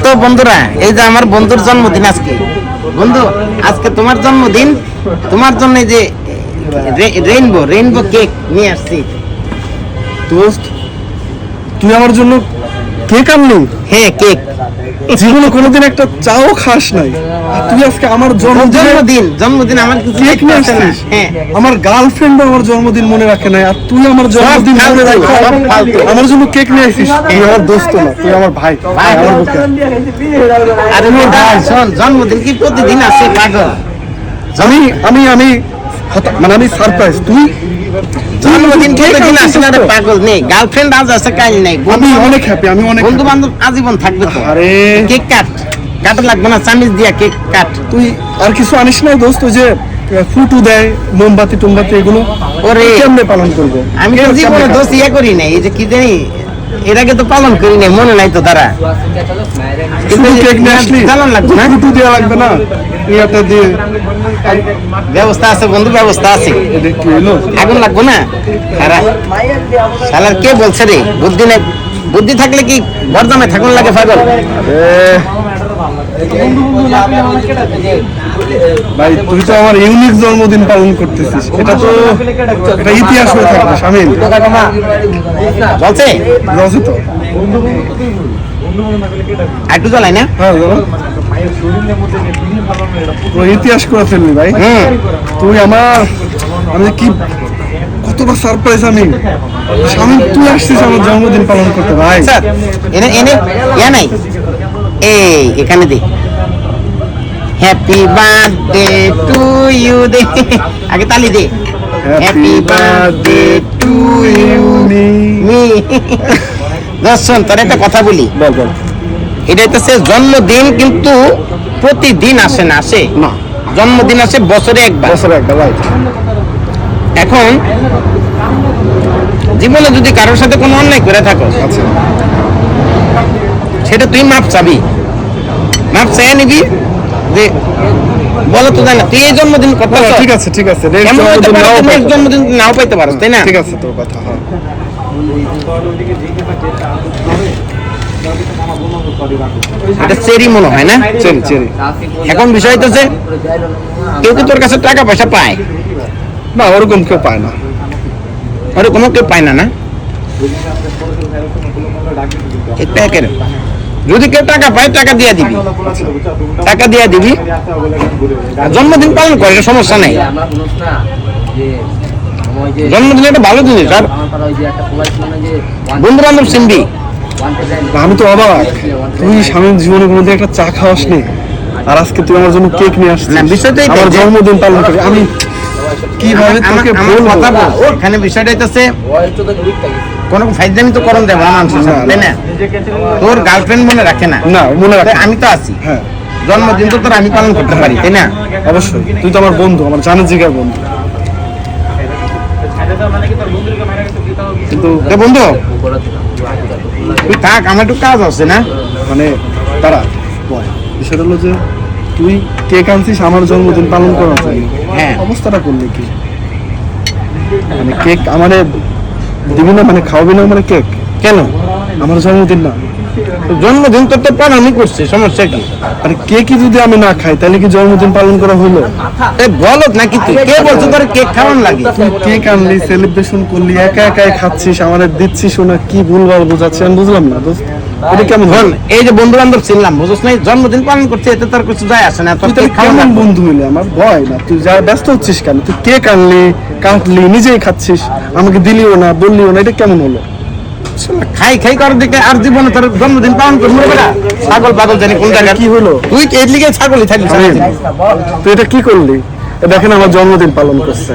তো বন্ধুরা, এই যে আমার বন্ধুর জন্মদিন আজকে। বন্ধু, আজকে তোমার জন্মদিন, তোমার জন্য এই যে রেইনবো কেক নিয়ে আসছি। দোস্ত, তুই আমার জন্য কেক আনলি? হ্যাঁ, কেক। জীবনে কোনোদিন একটা চাও খাস নাই, আর তুই আজকে আমার জন্মদিন আমার কিছু কেক নিয়ে আসছিস? হ্যাঁ, আমার গার্লফ্রেন্ড আমার জন্মদিন মনে রাখে নাই, আর তুই আমার জন্মদিন মনে রাখিস আমার জন্য কেক নিয়ে আসিস? তুই আমার দোস্ত না, তুই আমার ভাই। আমার বুকে আরে শোন, জন্মদিন কি প্রতিদিন আসে পাগল? আমি আমি আমি মানে আমি সারপ্রাইজ। তুই জন্মদিন প্রতিদিন আসে না রে পাগল। নেই গার্লফ্রেন্ড আজ আছে, কাল নাই। আমি অনেক হ্যাপি, আমি অনেক বন্ধু বান্ধব আজীবন থাকবে তো। আরে কেক কাটা লাগবে না, চামিচ দিয়া কেক কাট। তুই আর কিছু আনিস না দোস্ত? ওই যে ফুটু দেয়, মোমবাতি টোমবাতি, এগুলো ওরে কেমনে পালন করবো? আমি তো জীবনে দোষ ইয়ে করি নাই। এই যে কি জানি, এর আগে তো পালন করি নাই, মনে নাই তো তারা। শুধু কেক নিয়ে আসলি? চালান লাগবে না, ফুটু দেওয়া লাগবে না? ইয়াটা দিয়ে ব্যবস্থা আছে বন্ধু, ব্যবস্থা আছে। এটা কি হলো? আগুন লাগবে না? খারাপ শালার কে বলছে রে বুদ্ধি নাই? বুদ্ধি থাকলে কি বর্ধমানে থাকুন লাগে পাগল? ভাই, তুই তো আমার ইউনিক জন্মদিন পালন করতেছিস, এটা তো এটা ইতিহাস হয়ে থাকবে শামিল। চলছে বুঝছি তো। একটু জ্বালাই না? হ্যাঁ, পুরো ইতিহাস করে ফেললি ভাই। তুই আমি কি কতটা সারপ্রাইজ! আমি শামিল, তুই আসছিস আমার জন্মদিন পালন করতে ভাই। স্যার এনে এনে ইয়া নাই, এই এখানে দে হ্যাপি বার্থডে টু ইউ দে, আগে তালি দে। হ্যাপি বার্থডে টু ইউ মি। দর্শন, তোর একটা কথা বলি। বল বল। এটা হচ্ছে জন্মদিন, কিন্তু প্রতিদিন আসে না। আসে না, জন্মদিন আসে বছরে একবার। বছরে একবার, রাইট। এখন জীবনে যদি কারোর সাথে কোনো অন্যায় করে থাকো, আচ্ছা, সেটা তুই মাপ চাবি, মাপ চেয়ে নিবি যে বলো তো জানা তুই এই জন্মদিন করতে। ঠিক আছে ঠিক আছে, জন্মদিন নাও পাইতে পারো, তাই না? ঠিক আছে তোর কথা। হ্যাঁ, এটা চেরি মনে হয় না? Cherry cherry. এখন বিষয় তো যে কেউ কি তোর কাছে টাকা পয়সা পায়? না, ওরকম কেউ পায় না। ওরকম কেউ পায় না। না, যদি কেউ টাকা পায় টাকা দিয়ে দিবি, টাকা দিয়ে দিবি, জন্মদিন পালন করে, সমস্যা নেই। জন্মদিন একটা ভালো জিনিস। আর বন্ধু বান্ধব চিনবি। আমি তো অবাক, তুই স্বামীর জীবনে কোনোদিন একটা চা খাওয়াস নি, আর আজকে তুই আমার জন্য কেক নিয়ে আসছিস। না, বিষয়টা আমার জন্মদিন পালন করি আমি কিভাবে তোকে বলবো? ওখানে বিষয়টা হচ্ছে কোনো ফাইজলামি তো করণ দেবো না, তাই না? তোর গার্লফ্রেন্ড মনে রাখে না? না, মনে রাখে। আমি তো আছি। হ্যাঁ, জন্মদিন তো তোর আমি পালন করতে পারি, তাই না? অবশ্যই। তুই তো আমার বন্ধু, আমার জানের জিগার বন্ধু। কিন্তু বন্ধু তুই থাক, আমার একটু কাজ আছে না? মানে তারা বিষয়টা হলো যে তুই কেক আনছিস আমার জন্মদিন পালন করার জন্য। হ্যাঁ, অবস্থাটা করলি কি? মানে কেক আমারে দিবি না, মানে খাওয়াবি না মানে কেক? কেন? আমার জন্মদিন না? জন্মদিন তোর তো পালনই করছে, সমস্যা কি? আরে কেকই যদি আমি না খাই তাহলে কি জন্মদিন পালন করা হলো? বলত নাকি তুই? কে বলছো তোর কেক খাওয়ান লাগে? তুই কেক আনলি, সেলিব্রেশন করলি, একা একাই খাচ্ছিস, আমাদের দিচ্ছিস না, কি ভুলভাল বোঝাচ্ছি আমি বুঝলাম না দোস্ত। এটা কেমন হল? এই যে বন্ধু বান্ধব চিনলাম, বুঝছ না? জন্মদিন পালন করছে, এতে তোর কিছু যায় আসে না। তোর তুই কেমন বন্ধু হইলে আমার ভয় না? তুই যা ব্যস্ত হচ্ছিস কেন? তুই কেক আনলি, কাটলি, নিজেই খাচ্ছিস, আমাকে দিলিও না, বললিও না, এটা কেমন হলো? খাই খাই করার দিকে আর জীবনে তোর জন্মদিন পালন করবো না? ছাগল পাগল জানি কোন জায়গায় কি হলো? তুই এর লিগে ছাগলই থাকবি। তুই এটা কি করলি? দেখেন আমার জন্মদিন পালন করছে।